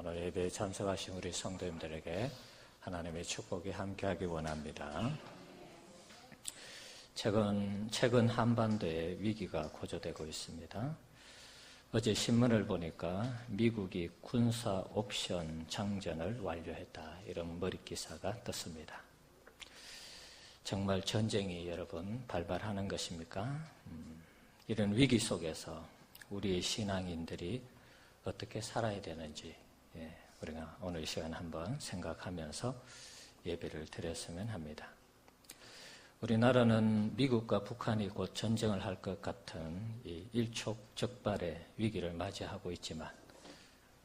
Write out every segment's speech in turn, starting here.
오늘 예배에 참석하신 우리 성도님들에게 하나님의 축복이 함께하기 원합니다. 최근 한반도에 위기가 고조되고 있습니다. 어제 신문을 보니까 미국이 군사 옵션 장전을 완료했다, 이런 머릿기사가 떴습니다. 정말 전쟁이 여러분 발발하는 것입니까? 이런 위기 속에서 우리의 신앙인들이 어떻게 살아야 되는지 우리가 오늘 이 시간 한번 생각하면서 예배를 드렸으면 합니다. 우리나라는 미국과 북한이 곧 전쟁을 할 것 같은 이 일촉즉발의 위기를 맞이하고 있지만,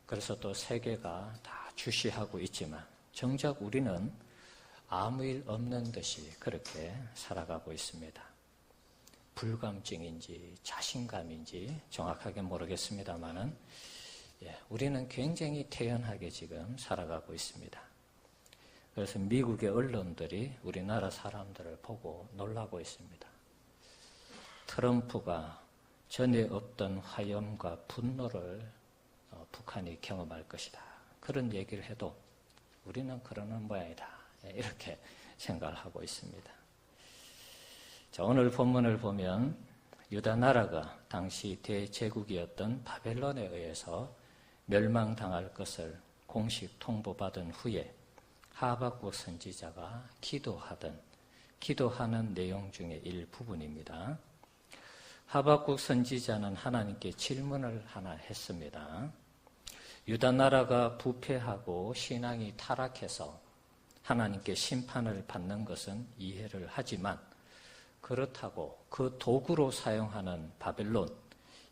그래서 또 세계가 다 주시하고 있지만 정작 우리는 아무 일 없는 듯이 그렇게 살아가고 있습니다. 불감증인지 자신감인지 정확하게 모르겠습니다만은 우리는 굉장히 태연하게 지금 살아가고 있습니다. 그래서 미국의 언론들이 우리나라 사람들을 보고 놀라고 있습니다. 트럼프가 전에 없던 화염과 분노를 북한이 경험할 것이다, 그런 얘기를 해도 우리는 그러는 모양이다, 이렇게 생각을 하고 있습니다. 자, 오늘 본문을 보면 유다 나라가 당시 대제국이었던 바벨론에 의해서 멸망당할 것을 공식 통보받은 후에 하박국 선지자가 기도하는 내용 중에 일부분입니다. 하박국 선지자는 하나님께 질문을 하나 했습니다. 유다 나라가 부패하고 신앙이 타락해서 하나님께 심판을 받는 것은 이해를 하지만, 그렇다고 그 도구로 사용하는 바벨론,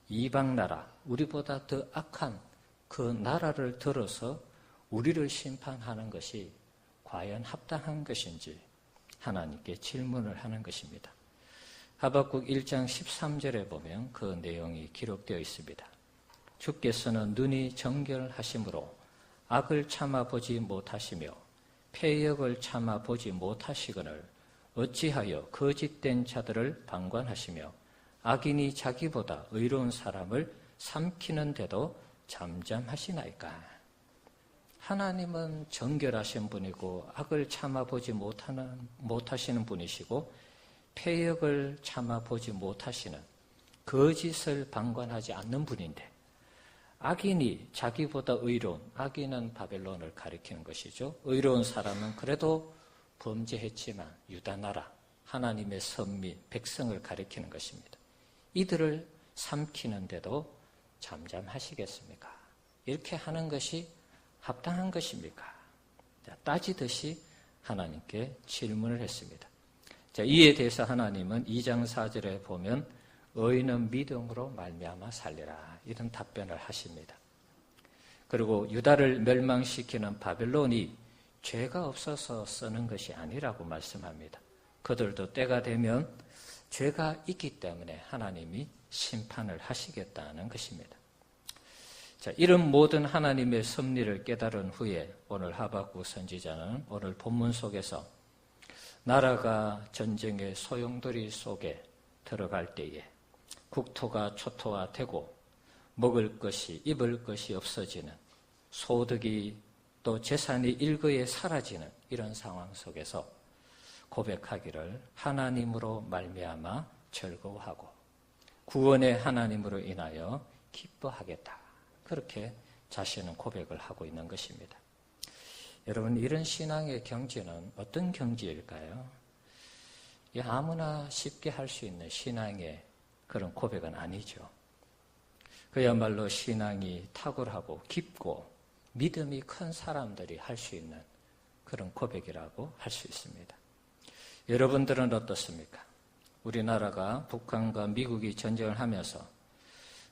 이방나라, 우리보다 더 악한 그 나라를 들어서 우리를 심판하는 것이 과연 합당한 것인지 하나님께 질문을 하는 것입니다. 하박국 1장 13절에 보면 그 내용이 기록되어 있습니다. 주께서는 눈이 정결하심으로 악을 참아보지 못하시며 패역을 참아보지 못하시거늘 어찌하여 거짓된 자들을 방관하시며 악인이 자기보다 의로운 사람을 삼키는데도 잠잠하시나이까. 하나님은 정결하신 분이고 악을 참아보지 못하시는 분이시고 패역을 참아보지 못하시는, 거짓을 방관하지 않는 분인데, 악인이 자기보다 의로운, 악인은 바벨론을 가리키는 것이죠. 의로운 사람은 그래도 범죄했지만 유다 나라, 하나님의 선민, 백성을 가리키는 것입니다. 이들을 삼키는데도 잠잠하시겠습니까? 이렇게 하는 것이 합당한 것입니까? 따지듯이 하나님께 질문을 했습니다. 자, 이에 대해서 하나님은 2장 4절에 보면 의인은 믿음으로 말미암아 살리라, 이런 답변을 하십니다. 그리고 유다를 멸망시키는 바벨론이 죄가 없어서 쓰는 것이 아니라고 말씀합니다. 그들도 때가 되면 죄가 있기 때문에 하나님이 심판을 하시겠다는 것입니다. 자, 이런 모든 하나님의 섭리를 깨달은 후에 오늘 하박국 선지자는 오늘 본문 속에서 나라가 전쟁의 소용돌이 속에 들어갈 때에 국토가 초토화되고 먹을 것이, 입을 것이 없어지는, 소득이 또 재산이 일거에 사라지는 이런 상황 속에서 고백하기를 하나님으로 말미암아 즐거워하고 구원의 하나님으로 인하여 기뻐하겠다, 그렇게 자신은 고백을 하고 있는 것입니다. 여러분, 이런 신앙의 경지는 어떤 경지일까요? 아무나 쉽게 할 수 있는 신앙의 그런 고백은 아니죠. 그야말로 신앙이 탁월하고 깊고 믿음이 큰 사람들이 할 수 있는 그런 고백이라고 할 수 있습니다. 여러분들은 어떻습니까? 우리나라가 북한과 미국이 전쟁을 하면서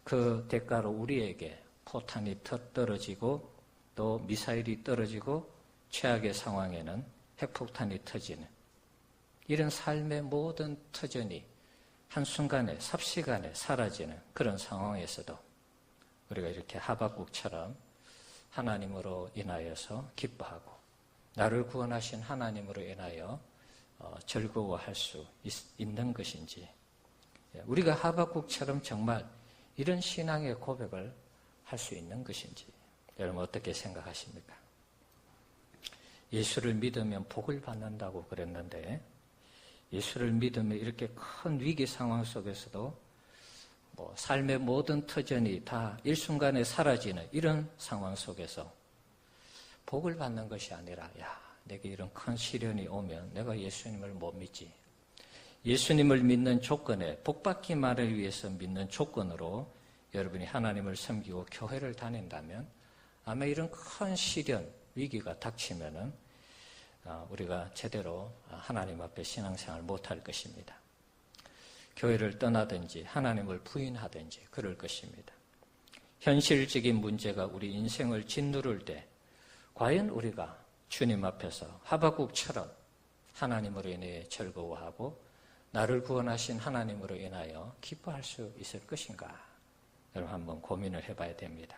그 대가로 우리에게 포탄이 떨어지고 또 미사일이 떨어지고 최악의 상황에는 핵폭탄이 터지는, 이런 삶의 모든 터전이 한순간에 삽시간에 사라지는 그런 상황에서도 우리가 이렇게 하박국처럼 하나님으로 인하여서 기뻐하고 나를 구원하신 하나님으로 인하여 즐거워할 수 있는 것인지, 우리가 하박국처럼 정말 이런 신앙의 고백을 할 수 있는 것인지 여러분 어떻게 생각하십니까? 예수를 믿으면 복을 받는다고 그랬는데 예수를 믿으면 이렇게 큰 위기 상황 속에서도 삶의 모든 터전이 다 일순간에 사라지는 이런 상황 속에서 복을 받는 것이 아니라 내게 이런 큰 시련이 오면 내가 예수님을 못 믿지. 예수님을 믿는 조건에 복받기만을 위해서 믿는 조건으로 여러분이 하나님을 섬기고 교회를 다닌다면 아마 이런 큰 시련, 위기가 닥치면은 우리가 제대로 하나님 앞에 신앙생활 못할 것입니다. 교회를 떠나든지 하나님을 부인하든지 그럴 것입니다. 현실적인 문제가 우리 인생을 짓누를 때 과연 우리가 주님 앞에서 하박국처럼 하나님으로 인해 즐거워하고 나를 구원하신 하나님으로 인하여 기뻐할 수 있을 것인가? 여러분 한번 고민을 해봐야 됩니다.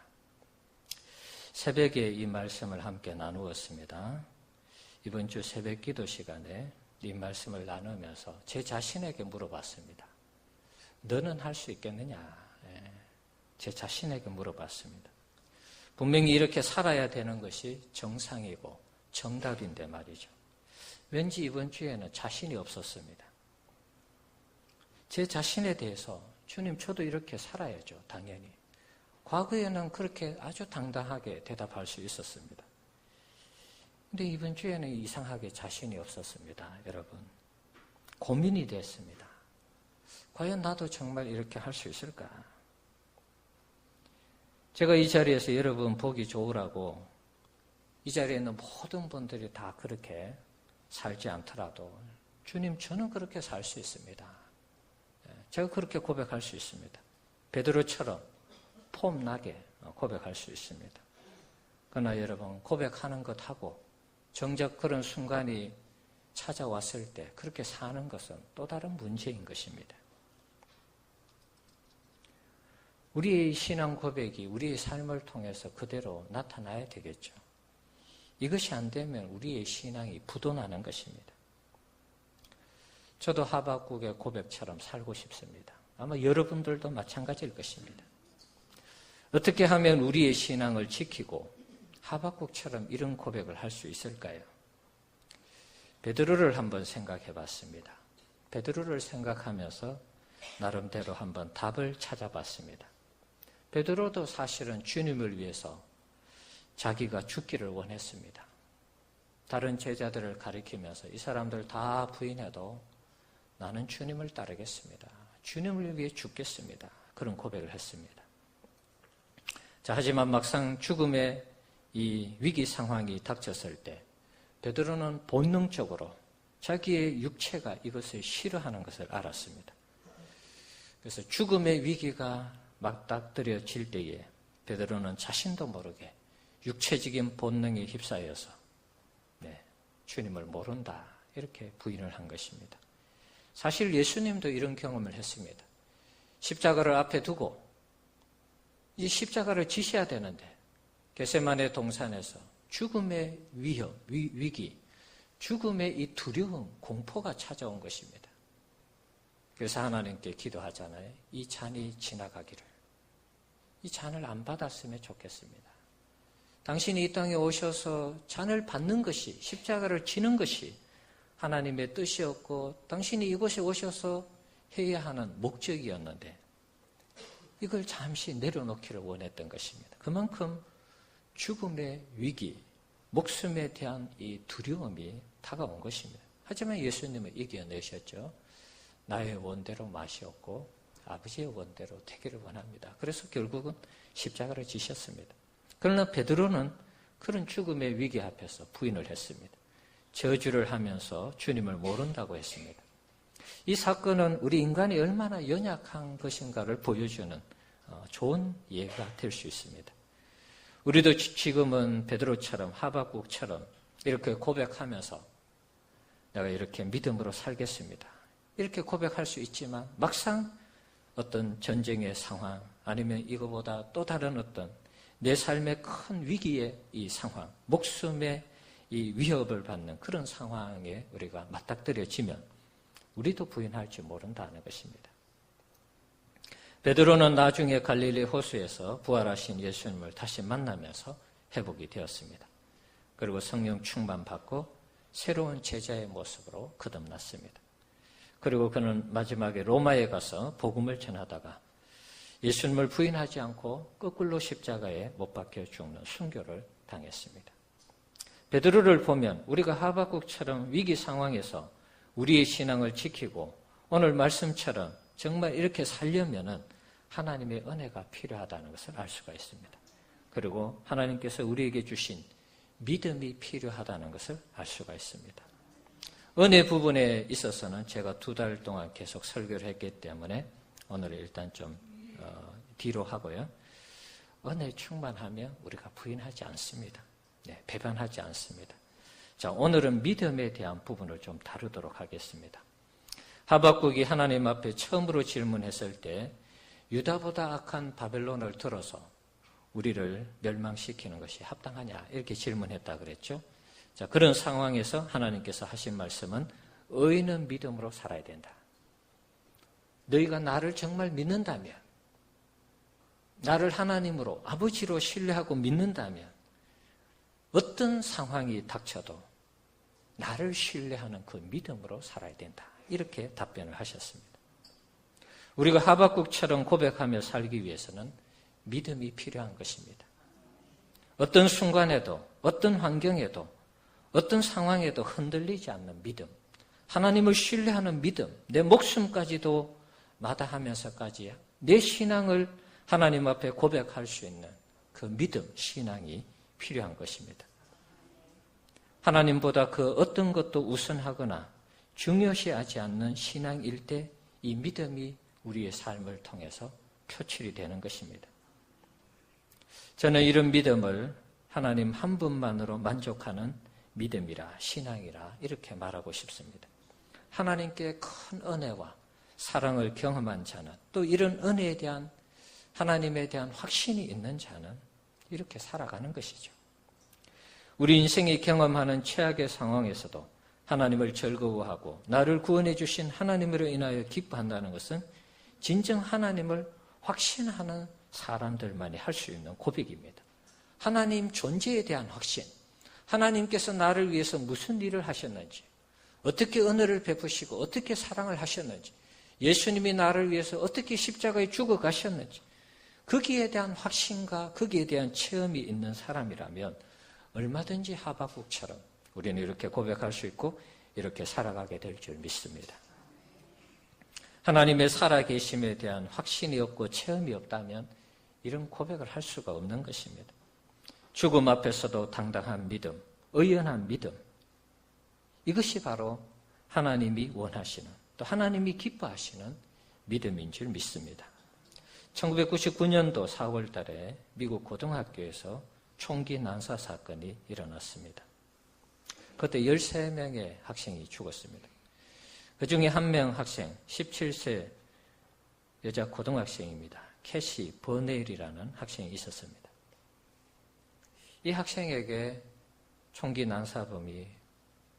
새벽에 이 말씀을 함께 나누었습니다. 이번 주 새벽 기도 시간에 이 말씀을 나누면서 제 자신에게 물어봤습니다. 너는 할 수 있겠느냐? 제 자신에게 물어봤습니다. 분명히 이렇게 살아야 되는 것이 정상이고 정답인데 말이죠. 왠지 이번 주에는 자신이 없었습니다. 제 자신에 대해서 주님 저도 이렇게 살아야죠. 당연히. 과거에는 그렇게 아주 당당하게 대답할 수 있었습니다. 근데 이번 주에는 이상하게 자신이 없었습니다. 여러분. 고민이 됐습니다. 과연 나도 정말 이렇게 할 수 있을까? 제가 이 자리에서 여러분 보기 좋으라고 이 자리에 있는 모든 분들이 다 그렇게 살지 않더라도 주님 저는 그렇게 살 수 있습니다. 제가 그렇게 고백할 수 있습니다. 베드로처럼 폼나게 고백할 수 있습니다. 그러나 여러분 고백하는 것하고 정작 그런 순간이 찾아왔을 때 그렇게 사는 것은 또 다른 문제인 것입니다. 우리의 신앙 고백이 우리의 삶을 통해서 그대로 나타나야 되겠죠. 이것이 안 되면 우리의 신앙이 부도나는 것입니다. 저도 하박국의 고백처럼 살고 싶습니다. 아마 여러분들도 마찬가지일 것입니다. 어떻게 하면 우리의 신앙을 지키고 하박국처럼 이런 고백을 할 수 있을까요? 베드로를 한번 생각해 봤습니다. 베드로를 생각하면서 나름대로 한번 답을 찾아봤습니다. 베드로도 사실은 주님을 위해서 자기가 죽기를 원했습니다. 다른 제자들을 가리키면서 이 사람들 다 부인해도 나는 주님을 따르겠습니다. 주님을 위해 죽겠습니다. 그런 고백을 했습니다. 자, 하지만 막상 죽음의 이 위기 상황이 닥쳤을 때 베드로는 본능적으로 자기의 육체가 이것을 싫어하는 것을 알았습니다. 그래서 죽음의 위기가 맞닥뜨려질 때에 베드로는 자신도 모르게 육체적인 본능에 휩싸여서 주님을 모른다 이렇게 부인을 한 것입니다. 사실 예수님도 이런 경험을 했습니다. 십자가를 앞에 두고 이 십자가를 지셔야 되는데 겟세마네 동산에서 죽음의 위기, 죽음의 이 두려움, 공포가 찾아온 것입니다. 그래서 하나님께 기도하잖아요. 이 잔이 지나가기를. 이 잔을 안 받았으면 좋겠습니다. 당신이 이 땅에 오셔서 잔을 받는 것이, 십자가를 지는 것이 하나님의 뜻이었고 당신이 이곳에 오셔서 해야 하는 목적이었는데 이걸 잠시 내려놓기를 원했던 것입니다. 그만큼 죽음의 위기, 목숨에 대한 이 두려움이 다가온 것입니다. 하지만 예수님은 이겨내셨죠. 나의 원대로 마시었고 아버지의 원대로 되기를 원합니다. 그래서 결국은 십자가를 지셨습니다. 그러나 베드로는 그런 죽음의 위기 앞에서 부인을 했습니다. 저주를 하면서 주님을 모른다고 했습니다. 이 사건은 우리 인간이 얼마나 연약한 것인가를 보여주는 좋은 예가 될 수 있습니다. 우리도 지금은 베드로처럼 하박국처럼 이렇게 고백하면서 내가 이렇게 믿음으로 살겠습니다. 이렇게 고백할 수 있지만 막상 어떤 전쟁의 상황 아니면 이거보다 또 다른 어떤 내 삶의 큰 위기의 이 상황, 목숨의 이 위협을 받는 그런 상황에 우리가 맞닥뜨려지면 우리도 부인할 줄 모른다는 것입니다. 베드로는 나중에 갈릴리 호수에서 부활하신 예수님을 다시 만나면서 회복이 되었습니다. 그리고 성령 충만받고 새로운 제자의 모습으로 거듭났습니다. 그리고 그는 마지막에 로마에 가서 복음을 전하다가 예수님을 부인하지 않고 거꾸로 십자가에 못 박혀 죽는 순교를 당했습니다. 베드로를 보면 우리가 하박국처럼 위기 상황에서 우리의 신앙을 지키고 오늘 말씀처럼 정말 이렇게 살려면은 하나님의 은혜가 필요하다는 것을 알 수가 있습니다. 그리고 하나님께서 우리에게 주신 믿음이 필요하다는 것을 알 수가 있습니다. 은혜 부분에 있어서는 제가 2달 동안 계속 설교를 했기 때문에 오늘은 일단 좀 뒤로 하고요. 은혜 충만하면 우리가 부인하지 않습니다. 네, 배반하지 않습니다. 자, 오늘은 믿음에 대한 부분을 좀 다루도록 하겠습니다. 하박국이 하나님 앞에 처음으로 질문했을 때 유다보다 악한 바벨론을 들어서 우리를 멸망시키는 것이 합당하냐 이렇게 질문했다 그랬죠. 자, 그런 상황에서 하나님께서 하신 말씀은 의인은 믿음으로 살아야 된다. 너희가 나를 정말 믿는다면, 나를 하나님으로 아버지로 신뢰하고 믿는다면 어떤 상황이 닥쳐도 나를 신뢰하는 그 믿음으로 살아야 된다. 이렇게 답변을 하셨습니다. 우리가 하박국처럼 고백하며 살기 위해서는 믿음이 필요한 것입니다. 어떤 순간에도, 어떤 환경에도, 어떤 상황에도 흔들리지 않는 믿음, 하나님을 신뢰하는 믿음, 내 목숨까지도 마다하면서까지 내 신앙을 하나님 앞에 고백할 수 있는 그 믿음, 신앙이 필요한 것입니다. 하나님보다 그 어떤 것도 우선하거나 중요시하지 않는 신앙일 때 이 믿음이 우리의 삶을 통해서 표출이 되는 것입니다. 저는 이런 믿음을 하나님 한 분만으로 만족하는 믿음이라 신앙이라 이렇게 말하고 싶습니다. 하나님께 큰 은혜와 사랑을 경험한 자는 또 이런 은혜에 대한 하나님에 대한 확신이 있는 자는 이렇게 살아가는 것이죠. 우리 인생이 경험하는 최악의 상황에서도 하나님을 즐거워하고 나를 구원해 주신 하나님으로 인하여 기뻐한다는 것은 진정 하나님을 확신하는 사람들만이 할 수 있는 고백입니다. 하나님 존재에 대한 확신, 하나님께서 나를 위해서 무슨 일을 하셨는지, 어떻게 은혜를 베푸시고 어떻게 사랑을 하셨는지, 예수님이 나를 위해서 어떻게 십자가에 죽어 가셨는지, 거기에 대한 확신과 거기에 대한 체험이 있는 사람이라면 얼마든지 하박국처럼 우리는 이렇게 고백할 수 있고 이렇게 살아가게 될 줄 믿습니다. 하나님의 살아계심에 대한 확신이 없고 체험이 없다면 이런 고백을 할 수가 없는 것입니다. 죽음 앞에서도 당당한 믿음, 의연한 믿음, 이것이 바로 하나님이 원하시는 또 하나님이 기뻐하시는 믿음인 줄 믿습니다. 1999년도 4월 달에 미국 고등학교에서 총기 난사 사건이 일어났습니다. 그때 13명의 학생이 죽었습니다. 그 중에 한 명 학생, 17세 여자 고등학생입니다. 캐시 버네일이라는 학생이 있었습니다. 이 학생에게 총기 난사범이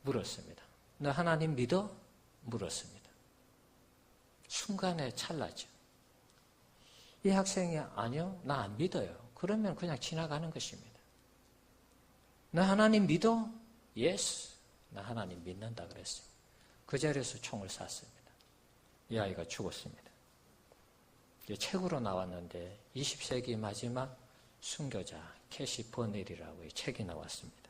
물었습니다. 너 하나님 믿어? 물었습니다. 순간에 찰나죠. 이 학생이 아니요, 나 안 믿어요. 그러면 그냥 지나가는 것입니다. 너 하나님 믿어? Yes, 나 하나님 믿는다 그랬어요. 그 자리에서 총을 쐈습니다. 이 아이가 죽었습니다. 책으로 나왔는데 20세기 마지막 순교자 캐시 버넬이라고 책이 나왔습니다.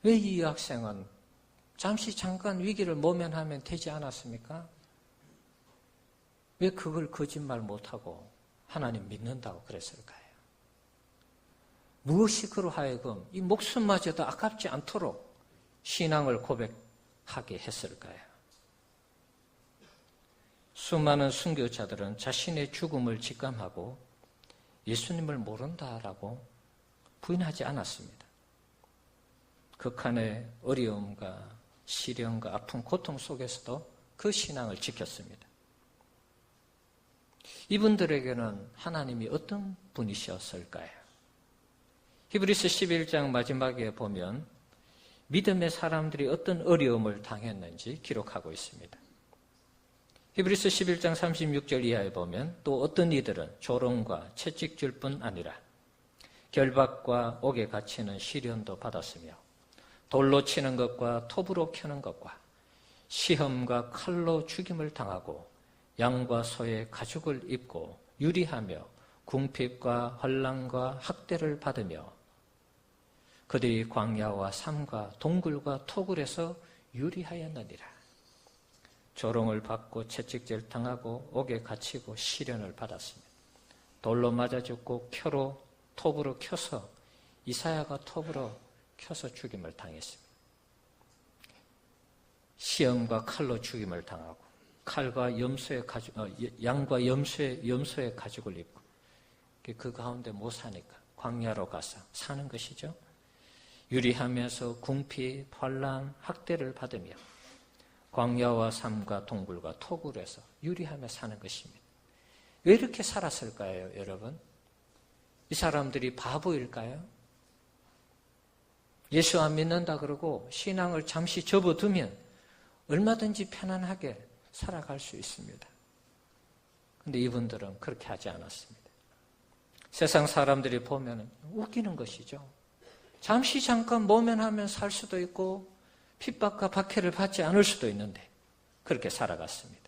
왜 이 학생은 잠깐 위기를 모면하면 되지 않았습니까? 왜 그걸 거짓말 못하고 하나님 믿는다고 그랬을까요? 무엇이 그로 하여금 이 목숨마저도 아깝지 않도록 신앙을 고백하게 했을까요? 수많은 순교자들은 자신의 죽음을 직감하고 예수님을 모른다라고 부인하지 않았습니다. 극한의 어려움과 시련과 아픔, 고통 속에서도 그 신앙을 지켰습니다. 이분들에게는 하나님이 어떤 분이셨을까요? 히브리서 11장 마지막에 보면 믿음의 사람들이 어떤 어려움을 당했는지 기록하고 있습니다. 히브리서 11장 36절 이하에 보면 또 어떤 이들은 조롱과 채찍질 뿐 아니라 결박과 옥에 갇히는 시련도 받았으며 돌로 치는 것과 톱으로 켜는 것과 시험과 칼로 죽임을 당하고 양과 소의 가죽을 입고 유리하며 궁핍과 환난과 학대를 받으며 그들이 광야와 삶과 동굴과 토굴에서 유리하였느니라. 조롱을 받고 채찍질 당하고 옥에 갇히고 시련을 받았습니다. 돌로 맞아 죽고 톱으로 켜서 이사야가 톱으로 켜서 죽임을 당했습니다. 시험과 칼로 죽임을 당하고 칼과 양과 염소의 가죽을 입고 그 가운데 못 사니까 광야로 가서 사는 것이죠. 유리하면서 궁핍, 환난, 학대를 받으며 광야와 삶과 동굴과 토굴에서 유리하며 사는 것입니다. 왜 이렇게 살았을까요, 여러분? 이 사람들이 바보일까요? 예수 안 믿는다 그러고 신앙을 잠시 접어두면 얼마든지 편안하게 살아갈 수 있습니다. 그런데 이분들은 그렇게 하지 않았습니다. 세상 사람들이 보면 웃기는 것이죠. 잠시 잠깐 모면하면 살 수도 있고 핍박과 박해를 받지 않을 수도 있는데 그렇게 살아갔습니다.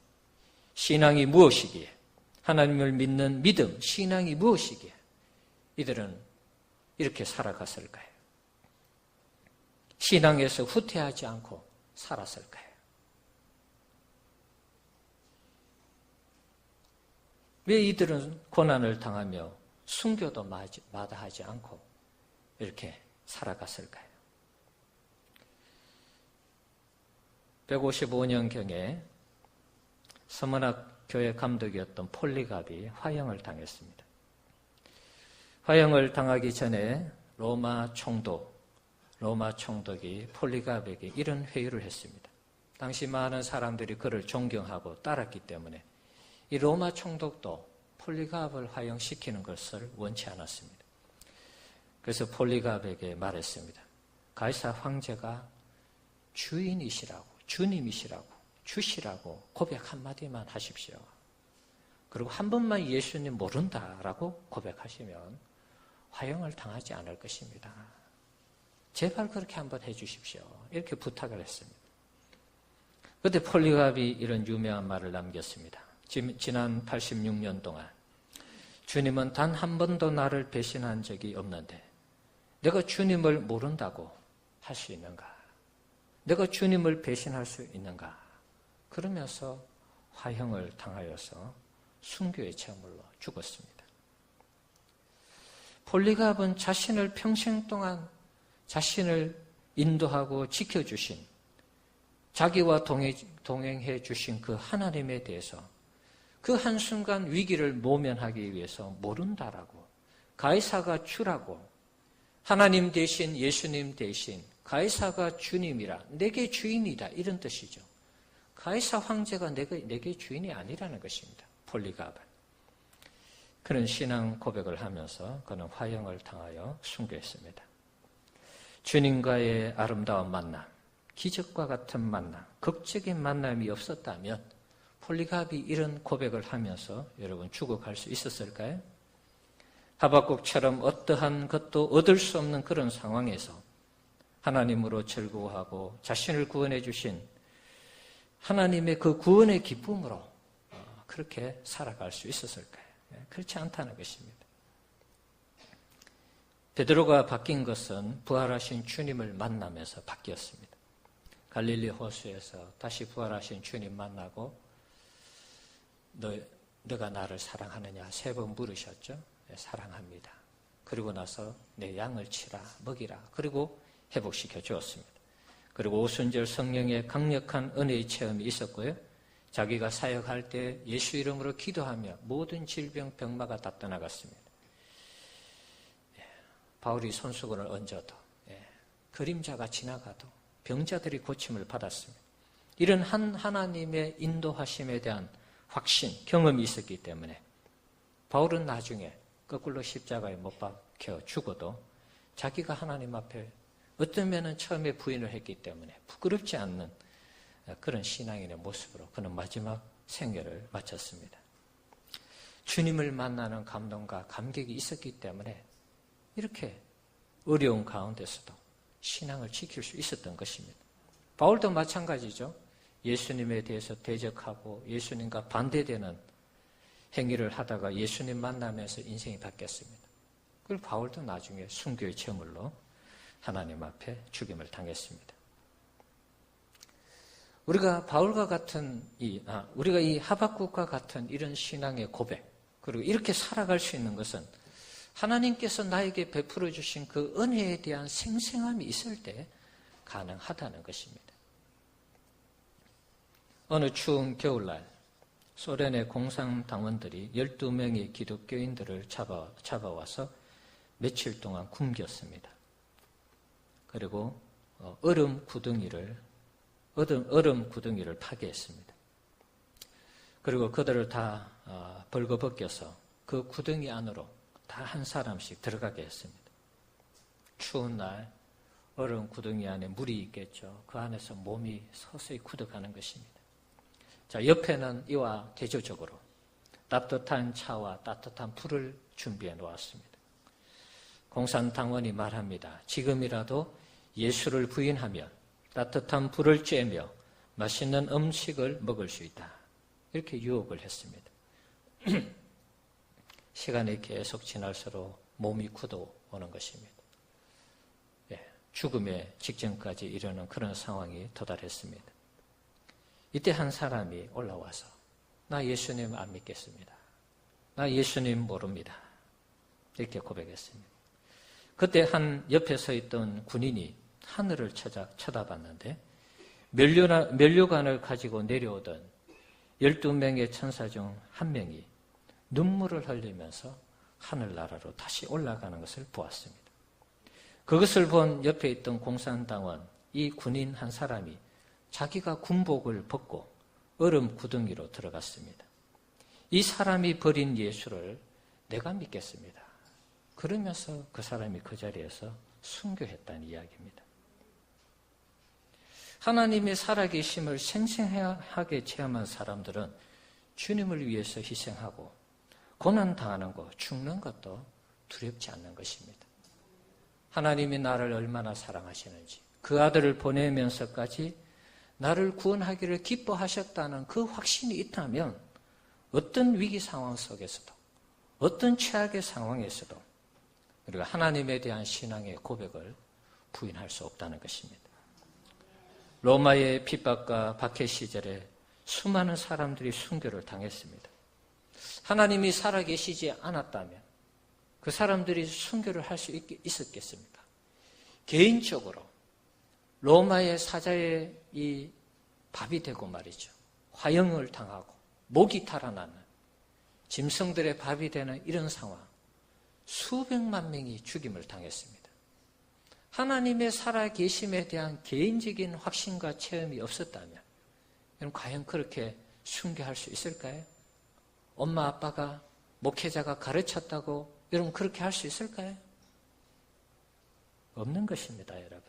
신앙이 무엇이기에? 하나님을 믿는 믿음, 신앙이 무엇이기에? 이들은 이렇게 살아갔을까요? 신앙에서 후퇴하지 않고 살았을까요? 왜 이들은 고난을 당하며 순교도 마다하지 않고 이렇게 살아갔을까요? 155년경에 서문학 교회 감독이었던 폴리갑이 화형을 당했습니다. 화형을 당하기 전에 로마 총독이 폴리갑에게 이런 회유를 했습니다. 당시 많은 사람들이 그를 존경하고 따랐기 때문에 이 로마 총독도 폴리갑을 화형시키는 것을 원치 않았습니다. 그래서 폴리갑에게 말했습니다. 가이사 황제가 주인이시라고, 주님이시라고, 주시라고 고백 한마디만 하십시오. 그리고 한 번만 예수님 모른다라고 고백하시면 화형을 당하지 않을 것입니다. 제발 그렇게 한번 해주십시오. 이렇게 부탁을 했습니다. 그때 폴리갑이 이런 유명한 말을 남겼습니다. 지난 86년 동안 주님은 단 한 번도 나를 배신한 적이 없는데 내가 주님을 모른다고 할 수 있는가? 내가 주님을 배신할 수 있는가? 그러면서 화형을 당하여서 순교의 제물로 죽었습니다. 폴리갑은 자신을 평생 동안 자신을 인도하고 지켜주신 자기와 동행해 주신 그 하나님에 대해서 그 한순간 위기를 모면하기 위해서 모른다라고 가이사가 주라고 하나님 대신 예수님 대신 가이사가 주님이라 내게 주인이다 이런 뜻이죠. 가이사 황제가 내게 주인이 아니라는 것입니다. 폴리갑은. 그런 신앙 고백을 하면서 그는 화형을 당하여 순교했습니다. 주님과의 아름다운 만남, 기적과 같은 만남, 극적인 만남이 없었다면 폴리갑이 이런 고백을 하면서 여러분 죽어갈 수 있었을까요? 하박국처럼 어떠한 것도 얻을 수 없는 그런 상황에서 하나님으로 즐거워하고 자신을 구원해 주신 하나님의 그 구원의 기쁨으로 그렇게 살아갈 수 있었을까요? 그렇지 않다는 것입니다. 베드로가 바뀐 것은 부활하신 주님을 만나면서 바뀌었습니다. 갈릴리 호수에서 다시 부활하신 주님 만나고 너가 나를 사랑하느냐 3번 물으셨죠? 네, 사랑합니다. 그리고 나서 내 양을 치라 먹이라 그리고 회복시켜 주었습니다. 그리고 오순절 성령의 강력한 은혜의 체험이 있었고요. 자기가 사역할 때 예수 이름으로 기도하며 모든 질병 병마가 다 떠나갔습니다. 바울이 손수건을 얹어도 그림자가 지나가도 병자들이 고침을 받았습니다. 이런 하나님의 인도하심에 대한 확신, 경험이 있었기 때문에 바울은 나중에 거꾸로 십자가에 못 박혀 죽어도 자기가 하나님 앞에 어떤 면은 처음에 부인을 했기 때문에 부끄럽지 않는 그런 신앙인의 모습으로 그는 마지막 생애를 마쳤습니다. 주님을 만나는 감동과 감격이 있었기 때문에 이렇게 어려운 가운데서도 신앙을 지킬 수 있었던 것입니다. 바울도 마찬가지죠. 예수님에 대해서 대적하고 예수님과 반대되는 행위를 하다가 예수님 만나면서 인생이 바뀌었습니다. 그리고 바울도 나중에 순교의 제물로 하나님 앞에 죽임을 당했습니다. 우리가 바울과 같은 우리가 이 하박국과 같은 이런 신앙의 고백, 그리고 이렇게 살아갈 수 있는 것은 하나님께서 나에게 베풀어 주신 그 은혜에 대한 생생함이 있을 때 가능하다는 것입니다. 어느 추운 겨울날 소련의 공산당원들이 12명의 기독교인들을 잡아와서 며칠 동안 굶겼습니다. 그리고 얼음 구덩이를 파괴했습니다. 그리고 그들을 다 벌거벗겨서 그 구덩이 안으로 다 한 사람씩 들어가게 했습니다. 추운 날 얼음 구덩이 안에 물이 있겠죠. 그 안에서 몸이 서서히 굳어가는 것입니다. 자, 옆에는 이와 대조적으로 따뜻한 차와 따뜻한 불을 준비해 놓았습니다. 공산당원이 말합니다. 지금이라도 예수를 부인하면 따뜻한 불을 쬐며 맛있는 음식을 먹을 수 있다. 이렇게 유혹을 했습니다. 시간이 계속 지날수록 몸이 굳어오는 것입니다. 죽음의 직전까지 이르는 그런 상황이 도달했습니다. 이때 한 사람이 올라와서 나 예수님 안 믿겠습니다. 나 예수님 모릅니다. 이렇게 고백했습니다. 그때 한 옆에 서 있던 군인이 하늘을 쳐다봤는데 면류관을 가지고 내려오던 12명의 천사 중 한 명이 눈물을 흘리면서 하늘나라로 다시 올라가는 것을 보았습니다. 그것을 본 옆에 있던 공산당원 이 군인 한 사람이 자기가 군복을 벗고 얼음 구덩이로 들어갔습니다. 이 사람이 버린 예수를 내가 믿겠습니다. 그러면서 그 사람이 그 자리에서 순교했다는 이야기입니다. 하나님의 살아계심을 생생하게 체험한 사람들은 주님을 위해서 희생하고 고난당하는 것, 죽는 것도 두렵지 않는 것입니다. 하나님이 나를 얼마나 사랑하시는지 그 아들을 보내면서까지 나를 구원하기를 기뻐하셨다는 그 확신이 있다면 어떤 위기 상황 속에서도 어떤 최악의 상황에서도 우리가 하나님에 대한 신앙의 고백을 부인할 수 없다는 것입니다. 로마의 핍박과 박해 시절에 수많은 사람들이 순교를 당했습니다. 하나님이 살아계시지 않았다면 그 사람들이 순교를 할 수 있었겠습니까? 개인적으로 로마의 사자의 이 밥이 되고 말이죠. 화형을 당하고 목이 달아나는 짐승들의 밥이 되는 이런 상황, 수백만 명이 죽임을 당했습니다. 하나님의 살아계심에 대한 개인적인 확신과 체험이 없었다면 여러분 과연 그렇게 순교할 수 있을까요? 엄마 아빠가 목회자가 가르쳤다고 여러분 그렇게 할 수 있을까요? 없는 것입니다, 여러분.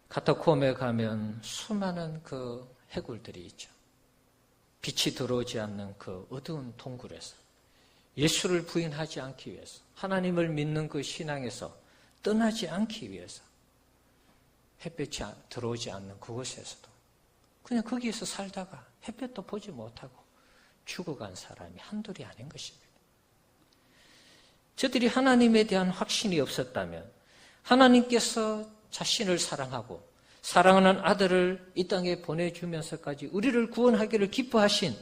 카타콤에 가면 수많은 그 해골들이 있죠. 빛이 들어오지 않는 그 어두운 동굴에서 예수를 부인하지 않기 위해서 하나님을 믿는 그 신앙에서 떠나지 않기 위해서 햇볕이 들어오지 않는 그곳에서도 그냥 거기에서 살다가 햇볕도 보지 못하고 죽어간 사람이 한둘이 아닌 것입니다. 저들이 하나님에 대한 확신이 없었다면 하나님께서 자신을 사랑하고 사랑하는 아들을 이 땅에 보내주면서까지 우리를 구원하기를 기뻐하신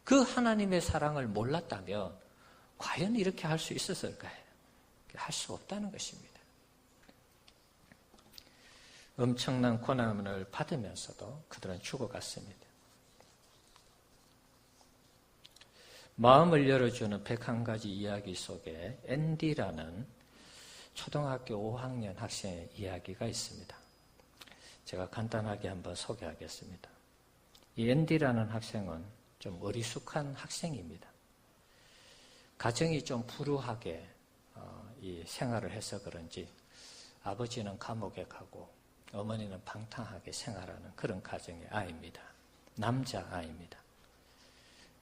그 하나님의 사랑을 몰랐다면 과연 이렇게 할 수 있었을까요? 할 수 없다는 것입니다. 엄청난 고난을 받으면서도 그들은 죽어갔습니다. 마음을 열어주는 101가지 이야기 속에 앤디라는 초등학교 5학년 학생의 이야기가 있습니다. 제가 간단하게 한번 소개하겠습니다. 이 앤디라는 학생은 좀 어리숙한 학생입니다. 가정이 좀 불우하게 이 생활을 해서 그런지 아버지는 감옥에 가고 어머니는 방탕하게 생활하는 그런 가정의 아이입니다. 남자 아이입니다.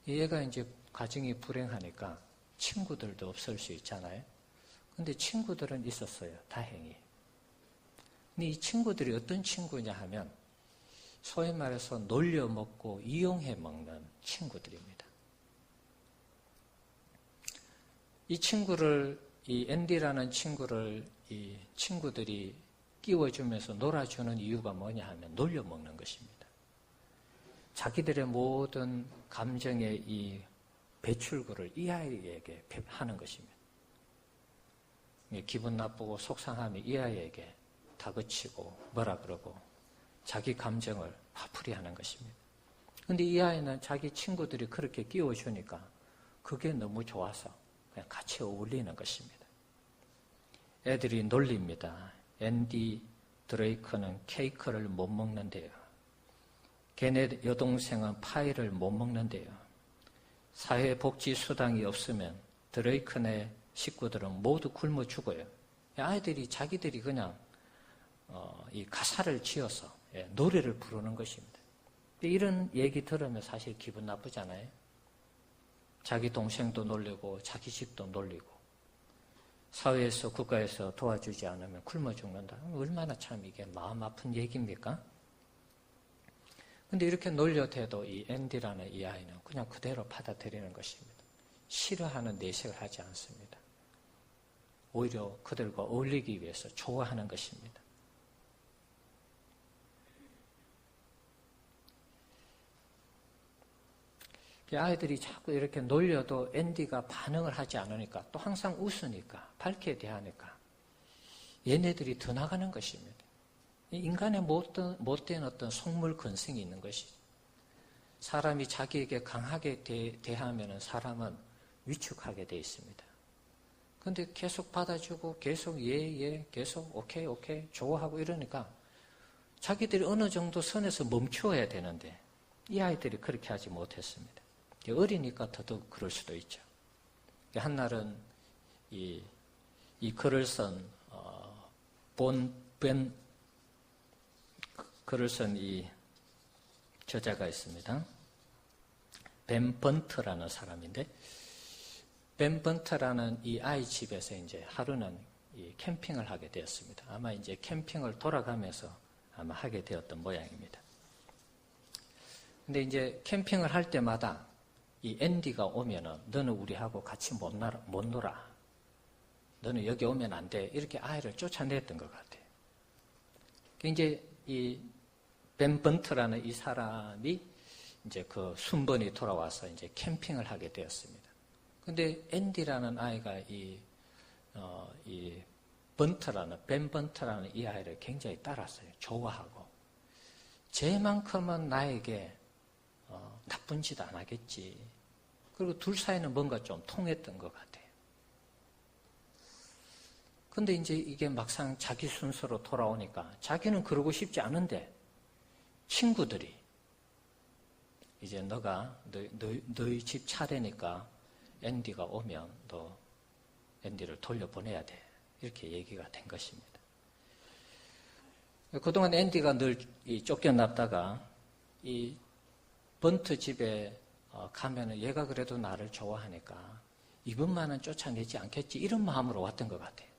얘가 이제 가정이 불행하니까 친구들도 없을 수 있잖아요. 근데 친구들은 있었어요. 다행히. 근데 이 친구들이 어떤 친구냐 하면 소위 말해서 놀려먹고 이용해 먹는 친구들입니다. 이 친구를, 이 앤디라는 친구를 이 친구들이 끼워주면서 놀아주는 이유가 뭐냐 하면 놀려먹는 것입니다. 자기들의 모든 감정의 이 배출구를 이 아이에게 하는 것입니다. 기분 나쁘고 속상함이 이 아이에게 다그치고 뭐라 그러고 자기 감정을 화풀이하는 것입니다. 그런데 이 아이는 자기 친구들이 그렇게 끼워주니까 그게 너무 좋아서 그냥 같이 어울리는 것입니다. 애들이 놀립니다. 앤디 드레이크는 케이크를 못 먹는데요. 걔네 여동생은 파이를 못 먹는데요. 사회복지수당이 없으면 드레이크네 식구들은 모두 굶어 죽어요. 아이들이 자기들이 그냥 이 가사를 지어서 노래를 부르는 것입니다. 이런 얘기 들으면 사실 기분 나쁘잖아요. 자기 동생도 놀리고 자기 집도 놀리고 사회에서 국가에서 도와주지 않으면 굶어 죽는다. 얼마나 참 이게 마음 아픈 얘기입니까? 근데 이렇게 놀려대도 이 앤디라는 이 아이는 그냥 그대로 받아들이는 것입니다. 싫어하는 내색을 하지 않습니다. 오히려 그들과 어울리기 위해서 좋아하는 것입니다. 아이들이 자꾸 이렇게 놀려도 앤디가 반응을 하지 않으니까 또 항상 웃으니까 밝게 대하니까 얘네들이 더 나가는 것입니다. 인간의 못된 어떤 속물 근성이 있는 것이죠. 사람이 자기에게 강하게 대하면 사람은 위축하게 되어 있습니다. 그런데 계속 받아주고 계속 예, 계속 오케이 좋아하고 이러니까 자기들이 어느 정도 선에서 멈추어야 되는데 이 아이들이 그렇게 하지 못했습니다. 어리니까 더더욱 그럴 수도 있죠. 한날은 이 글을 쓴 글을 쓴 이 저자가 있습니다. 벤 번트라는 사람인데, 벤 번트라는 이 아이 집에서 이제 하루는 이 캠핑을 하게 되었습니다. 아마 이제 캠핑을 돌아가면서 아마 하게 되었던 모양입니다. 근데 이제 캠핑을 할 때마다 이 앤디가 오면은 너는 우리하고 같이 못 놀아. 너는 여기 오면 안 돼. 이렇게 아이를 쫓아냈던 것 같아요. 이제 이 벤 번트라는 이 사람이 이제 그 순번이 돌아와서 이제 캠핑을 하게 되었습니다. 근데 앤디라는 아이가 이 벤 번트라는 이 아이를 굉장히 따랐어요. 좋아하고. 쟤만큼은 나에게 나쁜 짓 안 하겠지. 그리고 둘 사이는 뭔가 좀 통했던 것 같아요. 근데 이제 이게 막상 자기 순서로 돌아오니까 자기는 그러고 싶지 않은데 친구들이 이제 너희 집 차례니까 앤디가 오면 너 앤디를 돌려보내야 돼. 이렇게 얘기가 된 것입니다. 그동안 앤디가 늘 쫓겨났다가 이 번트 집에 가면은 얘가 그래도 나를 좋아하니까 이번만은 쫓아내지 않겠지 이런 마음으로 왔던 것 같아요.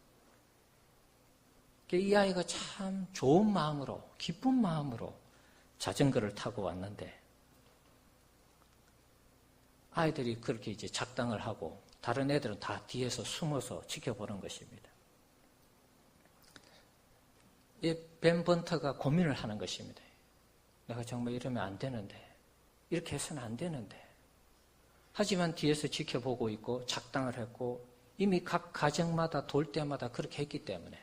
이 아이가 참 좋은 마음으로 기쁜 마음으로 자전거를 타고 왔는데 아이들이 그렇게 이제 작당을 하고 다른 애들은 다 뒤에서 숨어서 지켜보는 것입니다. 이 벤 번터가 고민을 하는 것입니다. 내가 정말 이러면 안 되는데 이렇게 해서는 안 되는데 하지만 뒤에서 지켜보고 있고 작당을 했고 이미 각 가정마다 돌 때마다 그렇게 했기 때문에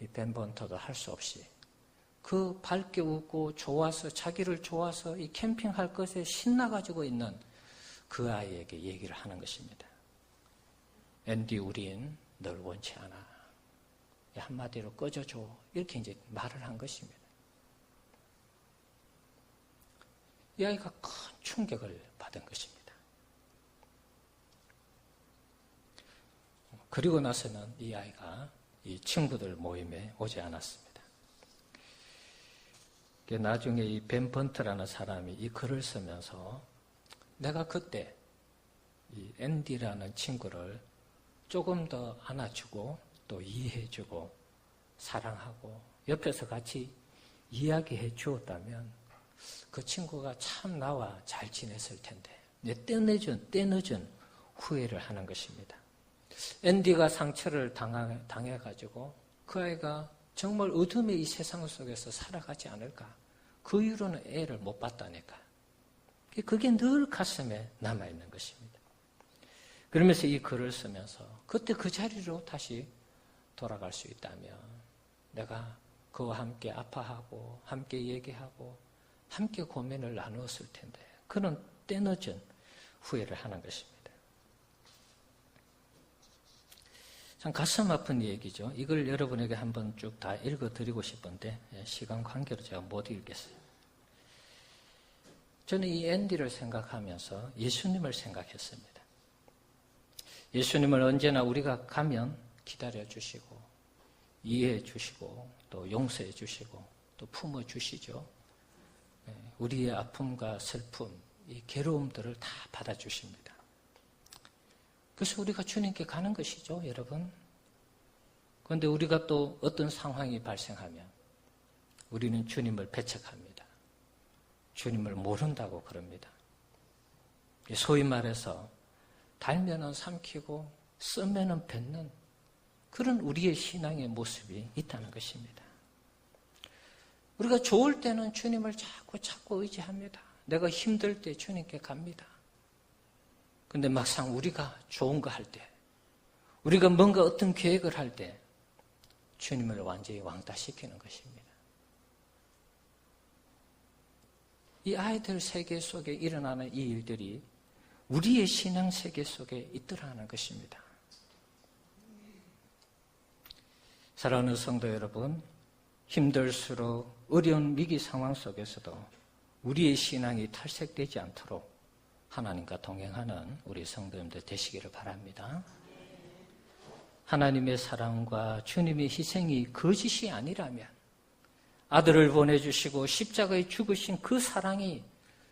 이 벤 번터도 할 수 없이 그 밝게 웃고 좋아서 자기를 좋아서 이 캠핑할 것에 신나가지고 있는 그 아이에게 얘기를 하는 것입니다. 앤디 우린 널 원치 않아. 한마디로 꺼져줘. 이렇게 이제 말을 한 것입니다. 이 아이가 큰 충격을 받은 것입니다. 그리고 나서는 이 아이가 이 친구들 모임에 오지 않았습니다. 나중에 이 벤 번트라는 사람이 이 글을 쓰면서 내가 그때 이 앤디라는 친구를 조금 더 안아주고 또 이해해주고 사랑하고 옆에서 같이 이야기해 주었다면 그 친구가 참 나와 잘 지냈을 텐데 때늦은 후회를 하는 것입니다. 앤디가 상처를 당해가지고 그 아이가 정말 어둠의 이 세상 속에서 살아가지 않을까. 그 이후로는 애를 못 봤다니까. 그게 늘 가슴에 남아있는 것입니다. 그러면서 이 글을 쓰면서 그때 그 자리로 다시 돌아갈 수 있다면 내가 그와 함께 아파하고 함께 얘기하고 함께 고민을 나누었을 텐데 그는 때늦은 후회를 하는 것입니다. 참 가슴 아픈 얘기죠. 이걸 여러분에게 한번 쭉 다 읽어드리고 싶은데 시간 관계로 제가 못 읽겠어요. 저는 이 앤디를 생각하면서 예수님을 생각했습니다. 예수님을 언제나 우리가 가면 기다려 주시고 이해해 주시고 또 용서해 주시고 또 품어 주시죠. 우리의 아픔과 슬픔, 이 괴로움들을 다 받아주십니다. 그래서 우리가 주님께 가는 것이죠, 여러분. 그런데 우리가 또 어떤 상황이 발생하면 우리는 주님을 배척합니다. 주님을 모른다고 그럽니다. 소위 말해서 달면은 삼키고 쓰면은 뱉는 그런 우리의 신앙의 모습이 있다는 것입니다. 우리가 좋을 때는 주님을 자꾸 찾고 의지합니다. 내가 힘들 때 주님께 갑니다. 근데 막상 우리가 좋은 거 할 때, 우리가 뭔가 어떤 계획을 할 때 주님을 완전히 왕따시키는 것입니다. 이 아이들 세계 속에 일어나는 이 일들이 우리의 신앙 세계 속에 있더라는 것입니다. 사랑하는 성도 여러분, 힘들수록 어려운 위기 상황 속에서도 우리의 신앙이 탈색되지 않도록 하나님과 동행하는 우리 성도님들 되시기를 바랍니다. 하나님의 사랑과 주님의 희생이 거짓이 아니라면 아들을 보내주시고 십자가에 죽으신 그 사랑이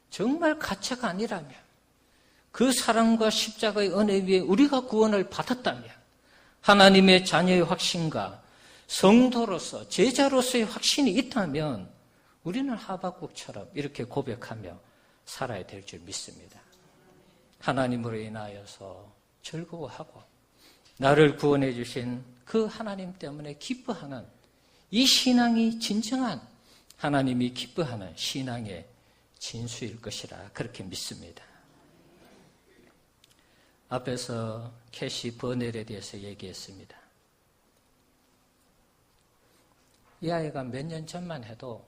정말 가짜가 아니라면 그 사랑과 십자가의 은혜 위에 우리가 구원을 받았다면 하나님의 자녀의 확신과 성도로서 제자로서의 확신이 있다면 우리는 하박국처럼 이렇게 고백하며 살아야 될 줄 믿습니다. 하나님으로 인하여서 즐거워하고 나를 구원해 주신 그 하나님 때문에 기뻐하는 이 신앙이 진정한 하나님이 기뻐하는 신앙의 진수일 것이라 그렇게 믿습니다. 앞에서 캐시 버넬에 대해서 얘기했습니다. 이 아이가 몇 년 전만 해도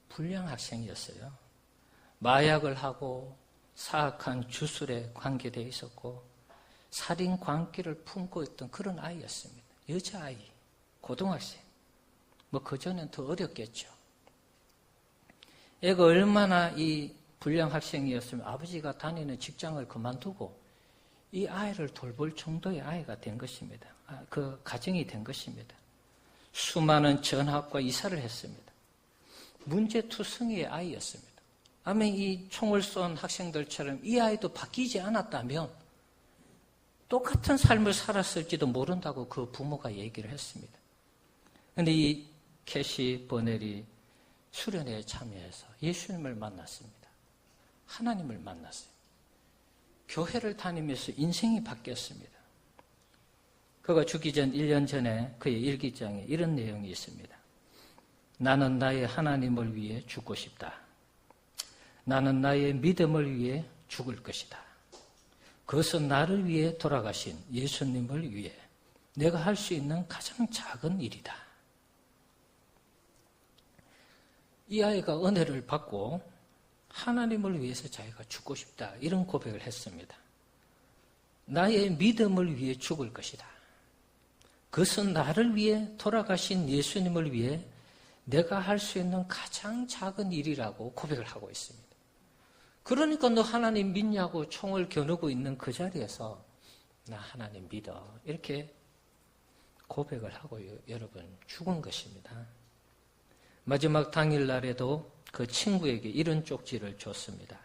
불량 학생이었어요. 마약을 하고 사악한 주술에 관계되어 있었고 살인 광기를 품고 있던 그런 아이였습니다. 여자아이, 고등학생. 뭐 그전엔 더 어렸겠죠. 애가 얼마나 이 불량 학생이었으면 아버지가 다니는 직장을 그만두고 이 아이를 돌볼 정도의 아이가 된 것입니다. 그 가정이 된 것입니다. 수많은 전학과 이사를 했습니다. 문제투성이의 아이였습니다. 아마 이 총을 쏜 학생들처럼 이 아이도 바뀌지 않았다면 똑같은 삶을 살았을지도 모른다고 그 부모가 얘기를 했습니다. 그런데 이 캐시 버넬이 수련회에 참여해서 예수님을 만났습니다. 하나님을 만났어요. 교회를 다니면서 인생이 바뀌었습니다. 그가 죽기 전 1년 전에 그의 일기장에 이런 내용이 있습니다. 나는 나의 하나님을 위해 죽고 싶다. 나는 나의 믿음을 위해 죽을 것이다. 그것은 나를 위해 돌아가신 예수님을 위해 내가 할 수 있는 가장 작은 일이다. 이 아이가 은혜를 받고 하나님을 위해서 자기가 죽고 싶다. 이런 고백을 했습니다. 나의 믿음을 위해 죽을 것이다. 그것은 나를 위해 돌아가신 예수님을 위해 내가 할 수 있는 가장 작은 일이라고 고백을 하고 있습니다. 그러니까 너 하나님 믿냐고 총을 겨누고 있는 그 자리에서 나 하나님 믿어. 이렇게 고백을 하고 여러분 죽은 것입니다. 마지막 당일날에도 그 친구에게 이런 쪽지를 줬습니다.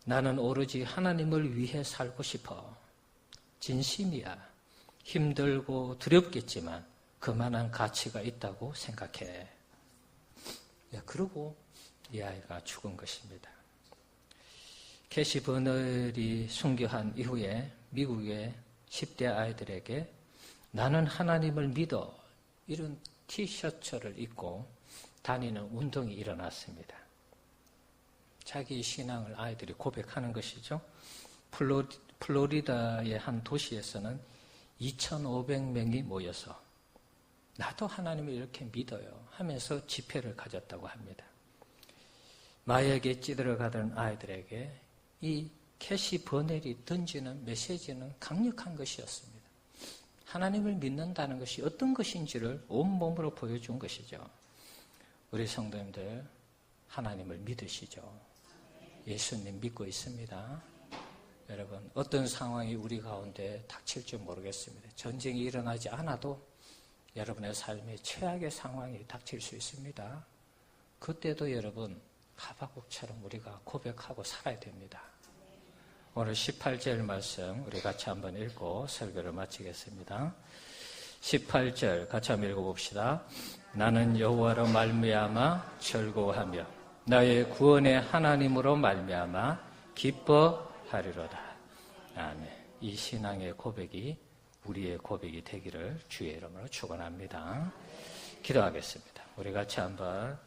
나는 오로지 하나님을 위해 살고 싶어. 진심이야. 힘들고 두렵겠지만 그만한 가치가 있다고 생각해. 그러고 이 아이가 죽은 것입니다. 캐시 버널이 순교한 이후에 미국의 10대 아이들에게 나는 하나님을 믿어 이런 티셔츠를 입고 다니는 운동이 일어났습니다. 자기 신앙을 아이들이 고백하는 것이죠. 플로리다의 한 도시에서는 2,500명이 모여서 나도 하나님을 이렇게 믿어요 하면서 집회를 가졌다고 합니다. 마약에 찌들어가던 아이들에게 이 캐시 버넬이 던지는 메시지는 강력한 것이었습니다. 하나님을 믿는다는 것이 어떤 것인지를 온몸으로 보여준 것이죠. 우리 성도님들 하나님을 믿으시죠? 예수님 믿고 있습니다. 여러분 어떤 상황이 우리 가운데 닥칠 줄 모르겠습니다. 전쟁이 일어나지 않아도 여러분의 삶에 최악의 상황이 닥칠 수 있습니다. 그때도 여러분 하박국처럼 우리가 고백하고 살아야 됩니다. 오늘 18절 말씀 우리 같이 한번 읽고 설교를 마치겠습니다. 18절 같이 한번 읽어봅시다. 나는 여호와로 말미암아 즐거워하며 나의 구원의 하나님으로 말미암아 기뻐하리로다. 아멘. 이 신앙의 고백이 우리의 고백이 되기를 주의 이름으로 축원합니다. 기도하겠습니다. 우리 같이 한번